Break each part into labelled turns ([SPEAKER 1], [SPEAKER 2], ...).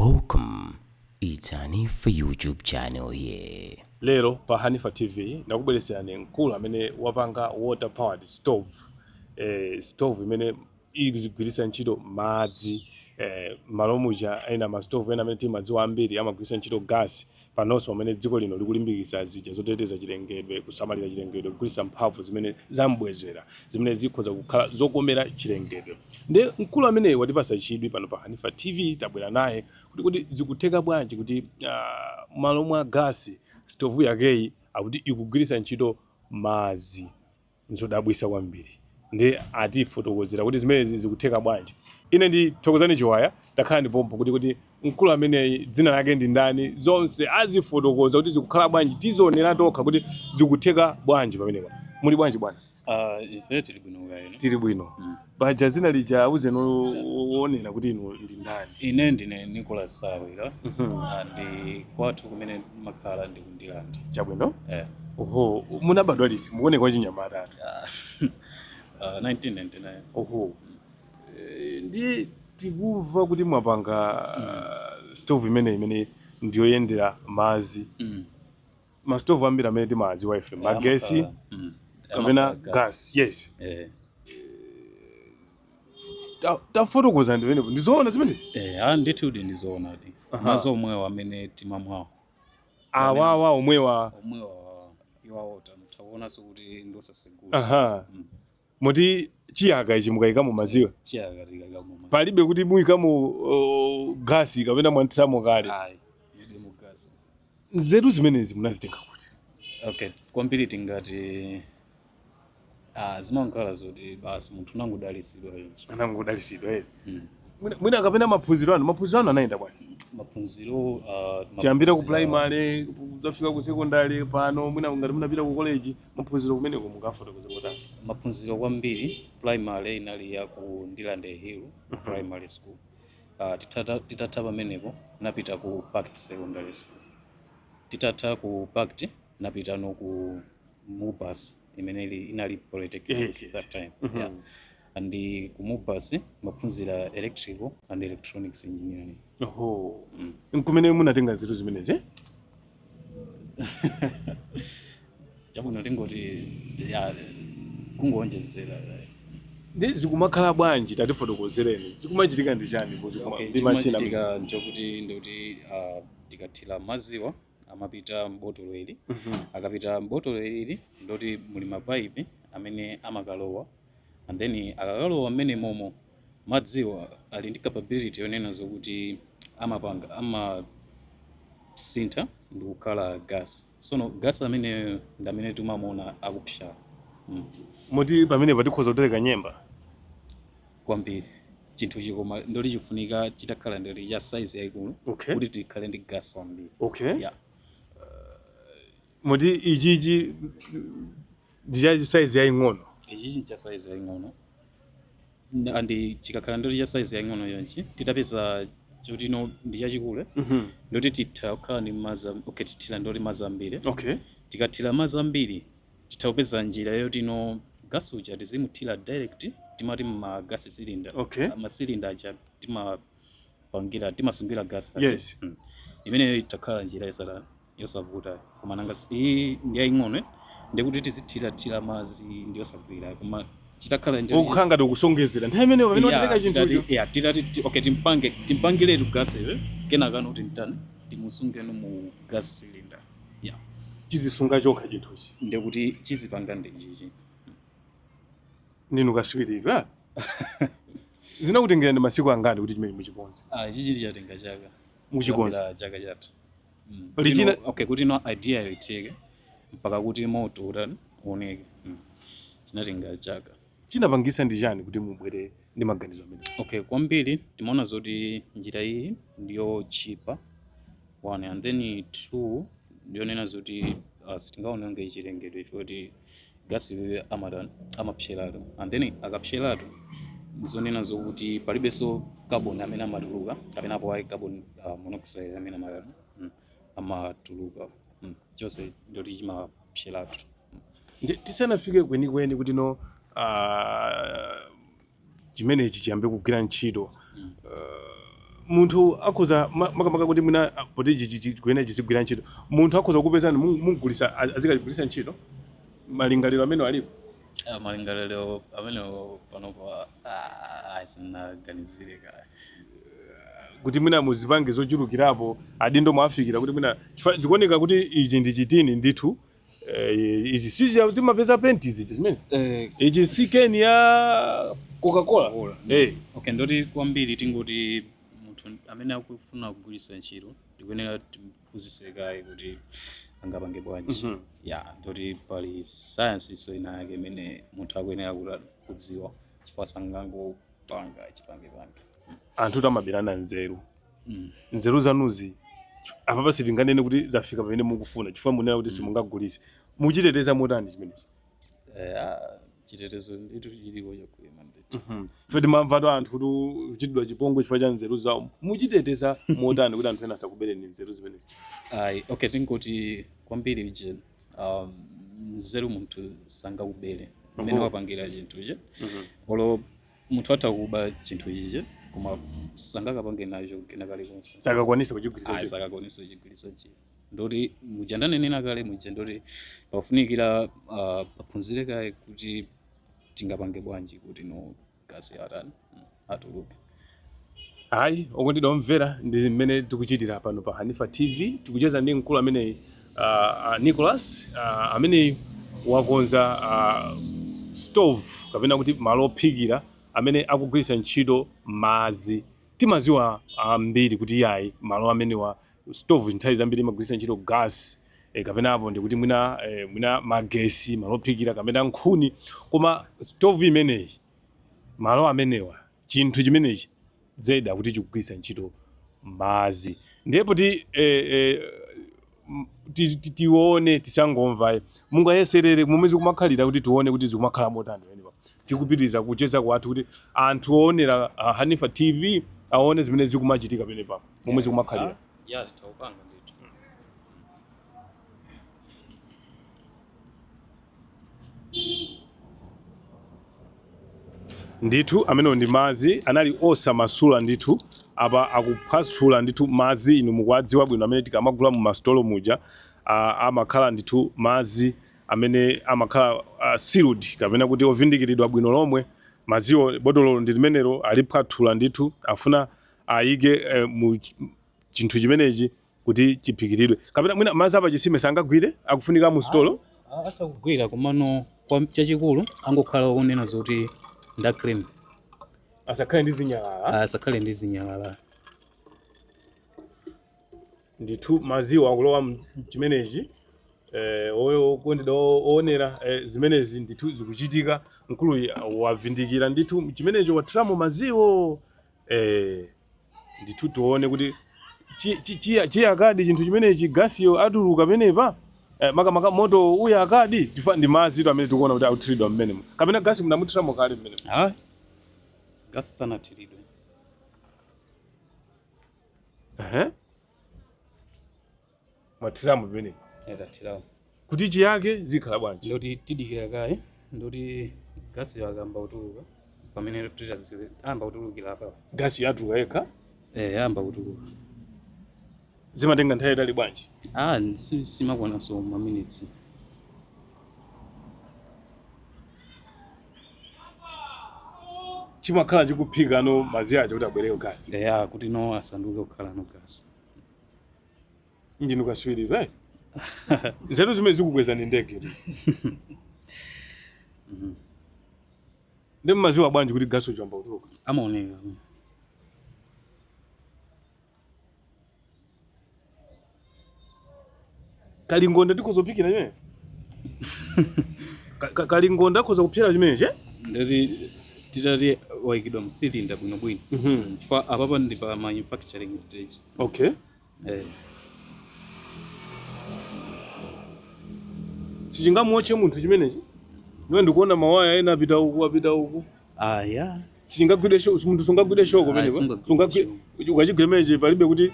[SPEAKER 1] Welcome. It's Hanifa YouTube channel here.
[SPEAKER 2] Lero pa Hanifa TV nakubweresera mkulu amene wapanga water powered stove. Stove imene ikugwiritsa ntchito madzi. Malo muja ena ma stove ena amene timadziwa ambiri amagwiritsa ntchito gas. Panonso pamene dziko lino likulimbikitsa zija zoteteza chilengedwe, kusamalira chilengedwe, kugwiritsa mphamvu zimene zambwezera, zimene zikhoza kukhala zokomera chilengedwe. Nde mkulu amene watipasa chidwi pano pa Hanifa TV tabwera naye kuti zikutheka bwanji kuti malo mwa gas stove yakeyi akuti ikugwiritsa ntchito madzi. Nzodabwisa kwambiri. Ndi atifotokozera kuti zimenezi zikutheka bwanji. Ine ndi Thokozani Chiwaya takhala ndipompo kuti mkulu amene dzina lake ndi ndani, zonse azifotokoza kuti zikukhala bwanji, tizionera tokha kuti zikutheka bwanji pamenepa. Muli bwanji bwana?
[SPEAKER 3] Ife tili bwino kaena.
[SPEAKER 2] Tili bwino. Paja zina lija uzeno onena kuti inu ndi ndani?
[SPEAKER 3] Ine ndine Nicholas Sawira. Ndi kwathu kumene makhala ndi kundilandi.
[SPEAKER 2] Chabwino?
[SPEAKER 3] Oho,
[SPEAKER 2] munabadwa liti? Muone kwa chinyamata.
[SPEAKER 3] 1999.
[SPEAKER 2] Oho. Ndi tikuva kuti mwapanga stove imene ndiyoyendera madzi. Ma stove ambiri amene timadziwa ife, magesi kapena gas. Yes. Tafotokoza ndiwenepo ndizoona zimenezi?
[SPEAKER 3] Ndithu ndizoona di. Mazomwewa amene timamwawo.
[SPEAKER 2] Awawa omwewa
[SPEAKER 3] iwawo tamuona so kuti ndosasegula.
[SPEAKER 2] Moti chiyaga ichi mukayika mu madziwa?
[SPEAKER 3] Chiyaga tikayika mu madziwa.
[SPEAKER 2] Palibe kuti muyika mu gasi kapena mwanthiramo kale?
[SPEAKER 3] Ayi, ndi mu gasi.
[SPEAKER 2] Nzeru zimenezi munazitenga kuti?
[SPEAKER 3] Okay, kwambiri tingati zimankhala zoti basi munthu nangodalisidwa ichi.
[SPEAKER 2] Anangodalisidwa ere. Mwina kapena maphunziro anu anayenda bwanji?
[SPEAKER 3] Maphunziro
[SPEAKER 2] tiyambira ku primary kuzafika ku secondary pano mwina ngati munapita ku college, maphunziro kumeneko mukafotokoza kuti?
[SPEAKER 3] Maphunziro kwambiri primary inali ya ku Ndilande Hill primary school. Titatha pamenepo napita ku Pact secondary school. Titatha ku Pact napita no ku Mubas imene inali polytechnic that time. Yeah. And ku Mubas maphunzira electrical and electronics engineering.
[SPEAKER 2] Oho. Nkumene munatenga zinthu zimenezi?
[SPEAKER 3] Chabwino tingoti kungonjezera.
[SPEAKER 2] Ndi zikumakhala bwanji tatifotokozereni? Chikumachitika ndi chani
[SPEAKER 3] ndi machina? Chitika nchokuti ndikuti tikathira madziwa amapita mbotolo ili. Akapita mbotolo ili ndoti muli mapipe amene amakalowa. And then akakalowa amene momo madziwa ali ndi capability yonena zokuti amapanga sintha ndi kukhala gas. Sono gas amene ndamene tumamona akupsha.
[SPEAKER 2] Moti pamene patikhoza kutereka nyemba?
[SPEAKER 3] Kwambiri. Chinthu chikoma ndoli chifunika chitakhala ndoli ya size yaikulu kuti tikhale ndi gas wambiri.
[SPEAKER 2] Okay.
[SPEAKER 3] Yeah.
[SPEAKER 2] Moti ichichi ndi size yaing'ono?
[SPEAKER 3] Ichi cha size yaing'ono. Andi chikakhala ndoli ya size yaing'ono yonchi titapeza kuti no ndi chachikule. Ndoti titha kukhala ndi tithira ndoli madzi ambiri. Tikathira madzi ambiri titapeza njira yoti no gas uja tizimuthira direct timati ma gas cylinder. Ma cylinder aja timasungira gas.
[SPEAKER 2] Yes.
[SPEAKER 3] Imene itakhala njira yosavuta koma nanga iyi ndi yaing'ono ndikuti tizithira madzi ndi yosagwira koma chitakhala ndi
[SPEAKER 2] okukhanga dokusongezera nthawi imene pamene watereka chinthu
[SPEAKER 3] titati timpangire tu gas kenaka noti ntani timusunge no mu gas cylinder. Yeah.
[SPEAKER 2] Chizisunga chokha chinthuchi
[SPEAKER 3] ndikuti chizipanga ndi chichi.
[SPEAKER 2] Ninu kaswirira? Zinakutengera ndi masiku angati kuti chimene muchikonze?
[SPEAKER 3] Chichi chatenga chaka.
[SPEAKER 2] Muchikonze?
[SPEAKER 3] Chaka chatha.
[SPEAKER 2] Original
[SPEAKER 3] kuti no idea yoiteke mpaka kuti moto uoneke. Chinatenga chaka.
[SPEAKER 2] Chinapangisa ndi chani kuti mubwere ndi maganizo amene?
[SPEAKER 3] Kwambiri timaona zoti njira iyi ndiyo cheaper. 1 and then 2 ndionena zoti sitingaonenge chilengedwe choti gas iwe amapsheratu and then akapsheratu zonena zokuti palibenso carbon amene amatuluka kapena apo carbon monoxide amene amatuluka. Chose ndoti chimapsheratu.
[SPEAKER 2] Tisanafike kwenikweni kuti no chimenechi chiyambe kugwira ntchito munthu akhoza makamaka kuti mwina poti kuyena chizigwira ntchito munthu akhoza kupezani mugulisa azikagulisa ntchito malingaliro amene alipo
[SPEAKER 3] malingaliro amenewo panopo asinaganizire kale
[SPEAKER 2] kuti mwina muzipange zochulukirapo adindo mwafikira kuti mwina chikuoneka kuti ichi ndi chitini ndithu ichi sija timapeza penti izi chimene ichi sikeni ya Coca-Cola
[SPEAKER 3] okay ndoti kwambiri tingoti munthu amene akufuna kugulisa ntchito ndikuyenera tiphunzitse kaye kuti angapange bwanji ndoti pali science iso ina yake imene munthu akuyenera kudziwa chifukwa sangangopanga chipange
[SPEAKER 2] anthu tamabirana nzeru zanuzi apa sitinganene kuti zafika pamene mukufuna chifukwa munena kuti simungagulise muchiteteza motani chimenechi
[SPEAKER 3] chitetezo nditu chilipo chakuima ndeti
[SPEAKER 2] feti mamvato anthu kuti uchitidwa chipongwe chifukwa cha nzeru zawo muchiteteza motani kuti anthu ena asakubereni nzeru zimenezi
[SPEAKER 3] okay tingoti kwambiri ije nzeru munthu sangakubere mmene wapangira chinthu ichi olo munthu atakuba chinthu ichi koma sangakapange nacho kena kalikonse
[SPEAKER 2] sakakwanisa kuchigulisa
[SPEAKER 3] sakakwanisa kuchigulisa ntchito ndoti mujandanenena kale muja ndoti pafunikira paphunzire kaye kuti tingapange bwanji kuti no gasi atani atuluke
[SPEAKER 2] hayi okondedwa omvera ndi mmene tikuchitira pano pa Hanifa TV tikucheza ndi mkulu amene Nicholas amene wakonza stove kapena kuti malo ophikira amene akugwiritsa ntchito madzi timaziwa ambiri kuti yayi malo amene wa stove nthawi zambiri imagwiritsa ntchito gas kapena apo ndikuti mwina magesi malo ophikira kapena nkhuni koma stove imeneyi malo amenewa chinthu chimenechi zeda kuti chikugwiritsa ntchito madzi ndipo tione tisangomva mungayeserere mumezi kumakhalira kuti tione kuti zikumakhala motani tikupitiriza kucheza kwathu kuti anthu oonera Hanifa TV aone zimene zikumachitika pamene pa momwe zikumakhalira
[SPEAKER 3] tawupanga
[SPEAKER 2] ndithu amene ndi madzi anali osamasula ndithu apa akuphwasula ndithu madzi inu mukwadziwa bwino amene tikamagula mu mastolo muja amakhala ndithu madzi amene amakhala sealed kapena kuti ovindikiridwa bwino lomwe madziwo botolo ndi limenelo aliphwathula ndithu afuna ayike mu chinthu chimenechi kuti chiphikiridwe kapena mwina madzi apa chisime sangagwire akufunika mu stolo
[SPEAKER 3] atakugwira komano kwa chachikulu angokhala okunena zoti nda cream
[SPEAKER 2] asakhale ndi zinyalala ndithu madziwo akulowa chimenechi oyo kondedwa oonera zimenezi ndithu zikuchitika mkulu wavindikira ndithu chimenecho wathiramo madziwo ndithu tione kuti chiyakadi chinthu chimenechi gasiyo atuluka penepa makamaka moto uya akadi ndi madzi amene tikuona kuti akuthiridwa mmenemo kapena gasi munamuthiramo kale mmenemo
[SPEAKER 3] gasi sanathiridwe
[SPEAKER 2] mwathiramo penepo
[SPEAKER 3] tathiramo
[SPEAKER 2] kuti chiyake zikhala bwanji
[SPEAKER 3] ndoti tidikira kaye ndoti gasi yakamba kutuluka pamene amba kutulukira apa
[SPEAKER 2] gasi yatuluka yekha
[SPEAKER 3] amba kutuluka
[SPEAKER 2] zimatenga nthawi itali bwanji
[SPEAKER 3] simakwana so ma minutes
[SPEAKER 2] chimakhala chikuphika no madzi acho kuti abwereko gasi
[SPEAKER 3] kuti no asanduke kukhala no gasi
[SPEAKER 2] injini kaswiri nzeru zimene zikukweza ni ndege ndi maziwa bwanji kuti gasi uchamba kutuluka
[SPEAKER 3] amaoneka
[SPEAKER 2] kalingonda tikuzopikira chimene kalingonda akhoza kupyera chimene che
[SPEAKER 3] ndati titati waikidwa msilinda bwinobwino chifukwa apapa ndi pa manufacturing stage
[SPEAKER 2] okay sichingamuotche munthu chimenechi iwe ndikuona mawaya ena apita uku sichingagwide munthu sungagwide shoko penepa ukachigwira menechi palibe kuti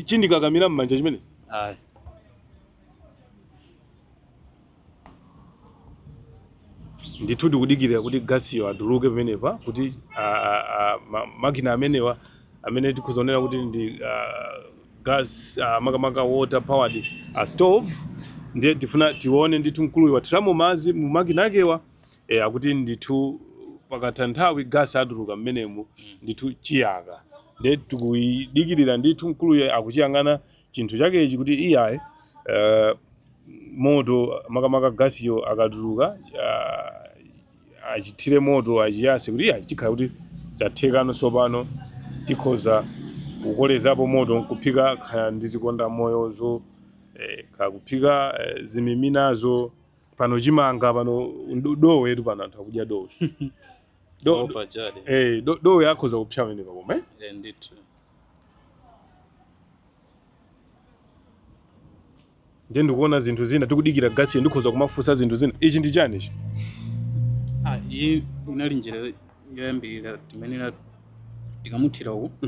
[SPEAKER 2] chindikakamira mmanja chimene ndithu tikudikirira kuti gasiyo atuluke pamenepa kuti makina amenewa amene tikuzonera kuti ndi gas makamaka water powered stove ndiye tifuna tione ndithu mkuluyu wathiramo madzi mu makina akewa akuti ndithu pakatha nthawi gasi atuluka mmenemu ndithu chiyaka ndiye tikuyidikirira ndithu mkuluyu akuchiyang'ana chinthu chakechi kuti iyayi moto makamaka gasiyo akatuluka achithire moto achiyase kuti chikhala kuti chathekano tsopano tikhoza kukolezapo moto kuphika khaya ndi zikonda moyozo kakuphika zimiminazo pano chimanga pano dowe yetu pano anthu akudya dowe dowe akhoza kupsya pamenepa koma
[SPEAKER 3] ndithu
[SPEAKER 2] ndiye ndikuona zinthu zina tikudikira gasi ndikhoza kumafunsa zinthu zina ichi ndi chani ichi
[SPEAKER 3] iyi inali njira yoyambirira timenera tikamuthira uku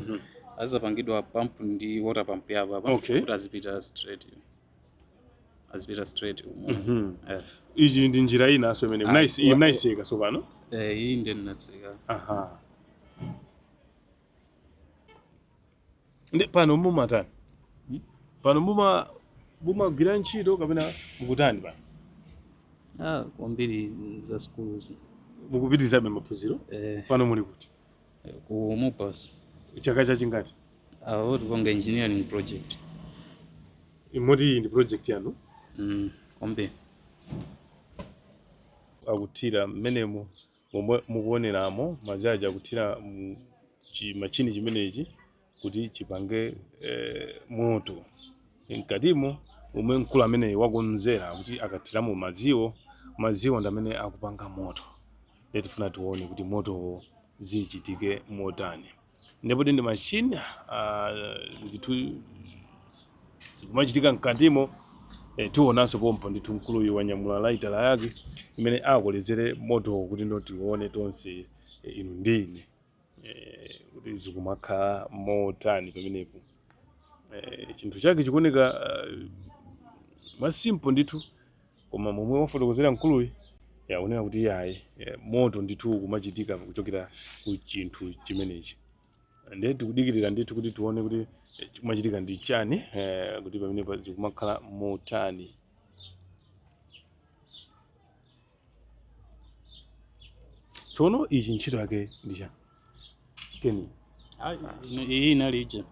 [SPEAKER 3] azapangidwa pump ndi water pump yapa apa kuti azipita straight
[SPEAKER 2] ichi ndi njira inanso imene mnayiseka sopano
[SPEAKER 3] iyi ndiye ndinatseka
[SPEAKER 2] ndi pano mumatani pano mumagwira ntchito kapena mukutani pano
[SPEAKER 3] kwambiri za schools
[SPEAKER 2] mukupitirizabe maphunziro pano muli kuti
[SPEAKER 3] ku Mubas
[SPEAKER 2] chaka chachingati
[SPEAKER 3] tikonga engineering project
[SPEAKER 2] imoti iyi ndi project yanu
[SPEAKER 3] kwambiri
[SPEAKER 2] akuthira mmenemu momwe mukuoneramo madzi aja akuthira machini chimenechi kuti chipange moto mkatimo umwe mkulu amene wakonzera kuti akathiramo madziwo ndi amene akupanga moto ndiye tifuna tione kuti motowo zichitike motani ndipo ndi machini ndithu zikumachitika mkatimo tionanso pompo ndithu mkuluyu wanyamula laitala yake imene akolezere motowo kuti tione tonse inu ndine kuti zikumakhala motani pamenepo chinthu chake chikuoneka masimple ndithu koma momwe wafotokozera mkuluyu yaonera kuti yayi moto ndithu kumachitika kuchokera ku chinthu chimenechi ndiye tikudikirira ndithu kuti tione kuti kumachitika ndi chani kuti pamenepo zikumakhala motani tsono ichi ntchito yake ndi chani keni
[SPEAKER 3] iyi inali ije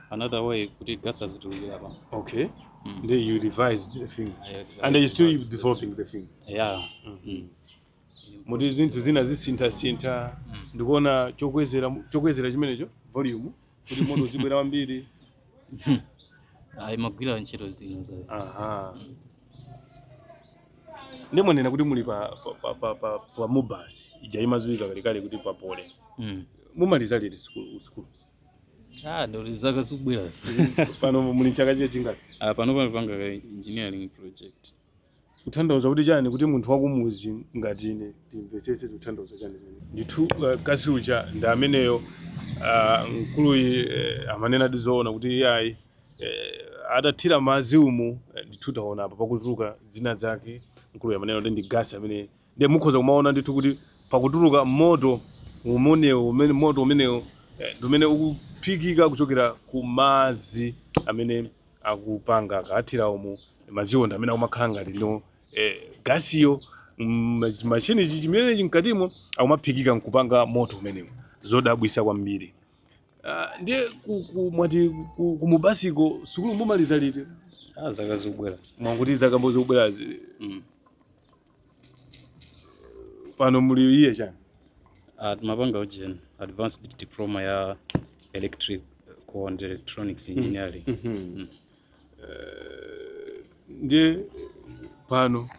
[SPEAKER 3] another way kuti gas azitulukira pa
[SPEAKER 2] okay then you revised the thing and you still developing the thing muti zinthu zina zisintha ndikuona chokwezera chimenecho volume kuti moto zibwera kwambiri
[SPEAKER 3] magwira ntchito zina za
[SPEAKER 2] ndimonena kuti muli pa Mubas ija imaziwika kalekale kuti papole mumaliza liti school
[SPEAKER 3] ndo zaka zikubwera
[SPEAKER 2] pano muli chaka chingati
[SPEAKER 3] pano palipanga engineering project
[SPEAKER 2] kutanthauza kuti chani kuti munthu wakumuzi ngati ine timvetsetse kutanthauza chani ndithu kasi uja ndi ameneyo mkuluyi amanena tizoona kuti iyayi adathira madzi umu ndithu taona apa pakutuluka dzina zake mkuluyi amanena kuti ndi gasi amene ndiye mukhoza kumaona ndithu kuti pakutuluka moto moto umenewo umene ukuphikika kuchokera ku madzi amene akupanga akathira umu madziwo ndi amene akumakhala ngati no gasiyo machini chimenechi mkatimo akumaphikika nkupanga moto umenewo zodabwisa kwambiri ndiye mwati ku Mubasiko sukulu mumaliza liti
[SPEAKER 3] zaka zikubwera
[SPEAKER 2] mwakuti zaka mbo zikubwerazi pano muli iye chani
[SPEAKER 3] timapanga ujeni advanced diploma ya electrical and electronics engineering
[SPEAKER 2] ndiye pano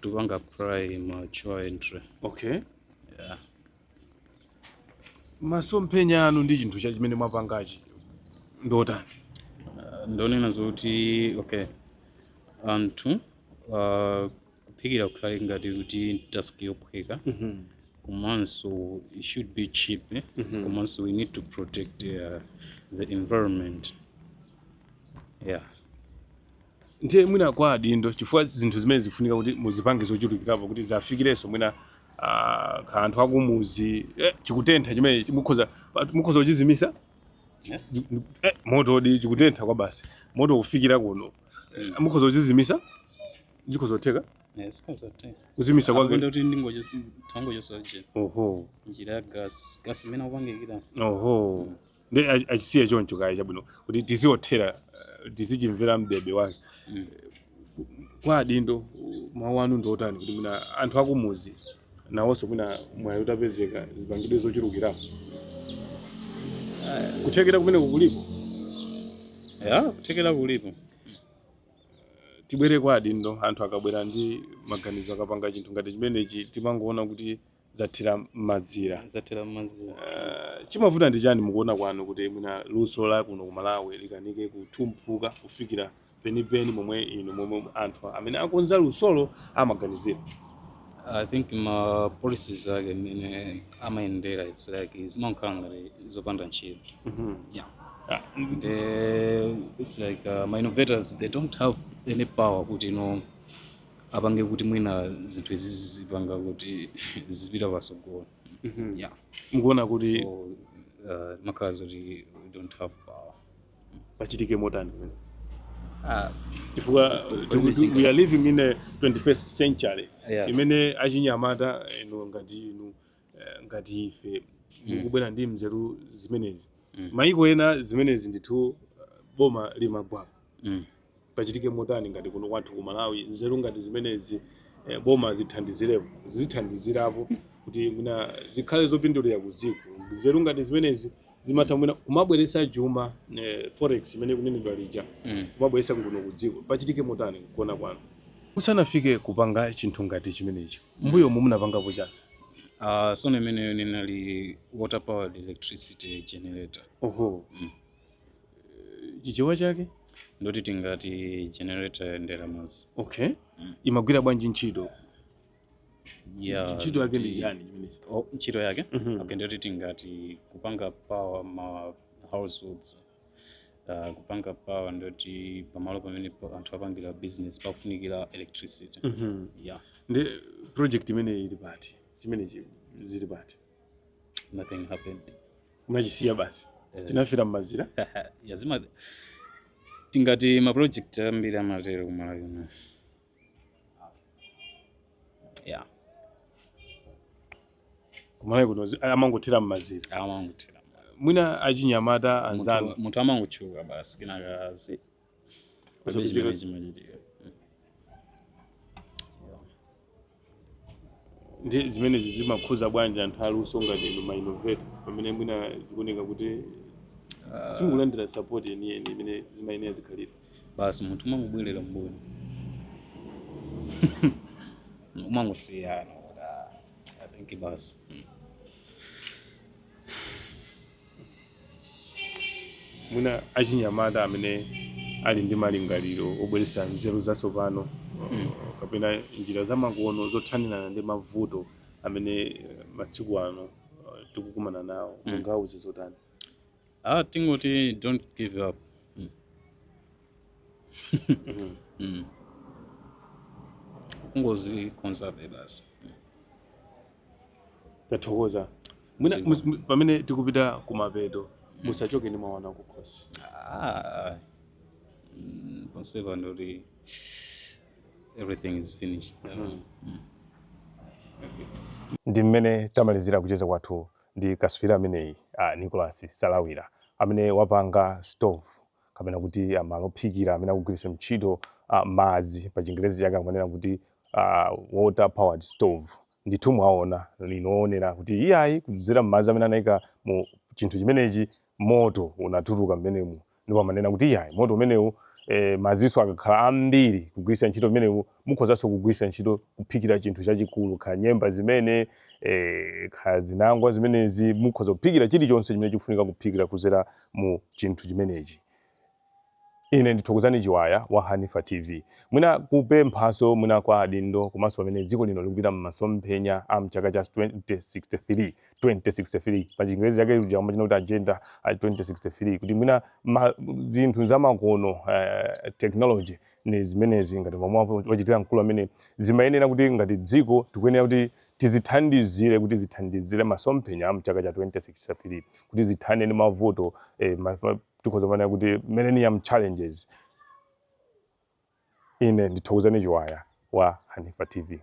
[SPEAKER 3] tupanga apply ma Choyendera
[SPEAKER 2] okay masomphenya anu ndi chinthu chimene mwapangachi ndotani
[SPEAKER 3] ndonena zoti okay anthu kuphikira kukhala ngati kuti task yophika komanso it should be cheap komanso we need to protect the environment
[SPEAKER 2] ndiye mwina kwa adindo chifukwa zinthu zimene zikufunika kuti muzipange zochulukirapo kuti zafikirenso mwina ka anthu akumuzi chikutentha chimene mukhoza kuchizimisa moto di chikutentha kwa basi moto kufikira kuno mukhoza kuchizimisa chikhozotheka kuzimisa kwake
[SPEAKER 3] ndoti ndingochosaje
[SPEAKER 2] oho
[SPEAKER 3] njira ya gas imene akupangikira
[SPEAKER 2] oho ndi achisiye choncho kaya chabwino kuti tiziwothera tizichimvera mbebe wake kwa adindo mawu anu ndiotani kuti mwina anthu akumuzi nawonso mwina mwayi utapezeka zipangidwe zochulukirapo kuthekera kumene kulipo
[SPEAKER 3] kuthekera kulipo
[SPEAKER 2] tibwere kwa adindo anthu akabwera ndi maganizo akapanga chinthu ngati chimenechi timangoona kuti zathira mazira chimavuta ndi chani mukuona kwanu kuti mwina luso la kuno kumalawi likanike kutumphuka kufikira penipeni momwe ino momwe anthu amene akonza lusolo amaganizira?
[SPEAKER 3] I think ma policies ake mene amayendera it's like zimakhala ngati zopanda ntchito. Yeah. And it's like my innovators, they don't have any power kuti apange kuti mwina zinthu izi zipanga kuti zipita pasogolo. Yeah.
[SPEAKER 2] Mukuona kuti
[SPEAKER 3] so makhala zoti we don't have power.
[SPEAKER 2] Pachitike motani mwina? We are living in a 21st century. Imene achinyamata ngati ife mukubwera ndi mzeru zimenezi. Maiko ena zimenezi ndithu boma limagwa. Pachitike motani ngati kuno kwathu ku Malawi nzeru ngati zimenezi boma zithandizirapo kuti mwina zikhale zopindulira ku dziko. Nzeru ngati zimenezi zimatha mwina kumabweresa chuma forex imene kunenedwa lija kumabweresa kuno ku dziko. Pachitike motani kuona kwanu musanafike kupanga chinthu ngati chimenechi mbuyo munapanga chani?
[SPEAKER 3] So nemene ninali water powered electricity generator.
[SPEAKER 2] Oho. Chichewa chake
[SPEAKER 3] ndoti tingati generator Choyendera Madzi.
[SPEAKER 2] Okay. Imagwira bwanji ntchito?
[SPEAKER 3] Yeah.
[SPEAKER 2] Ntchito yake ndi chani chimenechi?
[SPEAKER 3] Ntchito yake? Okay, ndoti tingati kupanga power ma households. Kupanga power ndoti pamalo pamene anthu apangira business pakufunikira electricity. Yeah.
[SPEAKER 2] Ndi project imene ili pati? Chimenechi zili pati?
[SPEAKER 3] Nothing happened.
[SPEAKER 2] Unachisiya basi? Tinafira mmazira?
[SPEAKER 3] Yazima tingati ma project ambiri amatero kumalawi kuno. Yeah.
[SPEAKER 2] Kumalawi kuno amangothera mmazira?
[SPEAKER 3] Amangothera.
[SPEAKER 2] Mwina achinyamata anzanu
[SPEAKER 3] munthu amangochuka basi kinakazi
[SPEAKER 2] ndi zimenezi zimakhuza bwanji anthu aluso ngati inu ma innovator pamene mwina zikuoneka kuti simukulandira support yeniyeni imene zimayenera zikhalira?
[SPEAKER 3] Basi munthu umangobwerera mbuyo umangosiyana I think basi.
[SPEAKER 2] Mwina achinyamata amene ali ndi malingaliro obweresa nzeru zatsopano kapena njira zamakono zothanirana ndi mavuto amene matsiku ano tikukumana nawo mungauze zotani?
[SPEAKER 3] Tingoti don't give up. Kungozi conserve basi.
[SPEAKER 2] Tathokoza. Mwina pamene tikupita kumapeto musachoke ndi mawana kukhosi.
[SPEAKER 3] Conserve ndoti everything is finished.
[SPEAKER 2] Ndi mmene tamalizira kucheza kwathu ndi kaswira ameneyi Nicholas Salawira amene wapanga stove kapena kuti malo ophikira amene akugwiritsa ntchito madzi pa Chingerezi chake amanena kuti water powered stove. Ndithu mwaona linoonera kuti iyayi kudzera madzi amene anayika mu chinthu chimenechi moto unatuluka mmenemu ndipo amanena kuti iyayi moto umenewu maziso akakhala ambiri kugwiritsa ntchito mmenewu mukhozanso kugwiritsa ntchito kuphikira chinthu chachikulu kha nyemba zimene kha zinangwa zimenezi mukhoza kuphikira chilichonse chimene chikufunika kuphikira kudzera mu chinthu chimenechi. Ine ndithokozani Chiwaya wa Hanifa TV. Mwina kupemphaso mwina kwa adindo komanso pamene dziko lino likupita m'masomphenya mchaka cha 2063 pa Chingerezi chake lija amachina kuti agenda 2063 kuti mwina zinthu zamakono technology ni zimenezi ngati momwe wachitira mkulu amene zimayenera kuti ngati dziko tikuyenera kuti tizithandizire kuti zithandizire masomphenya mchaka cha 2063 kuti zithane ndi mavuto tikhoza manena kuti millennium challenges. Ine ndithokozani Chiwaya wa Hanifa TV.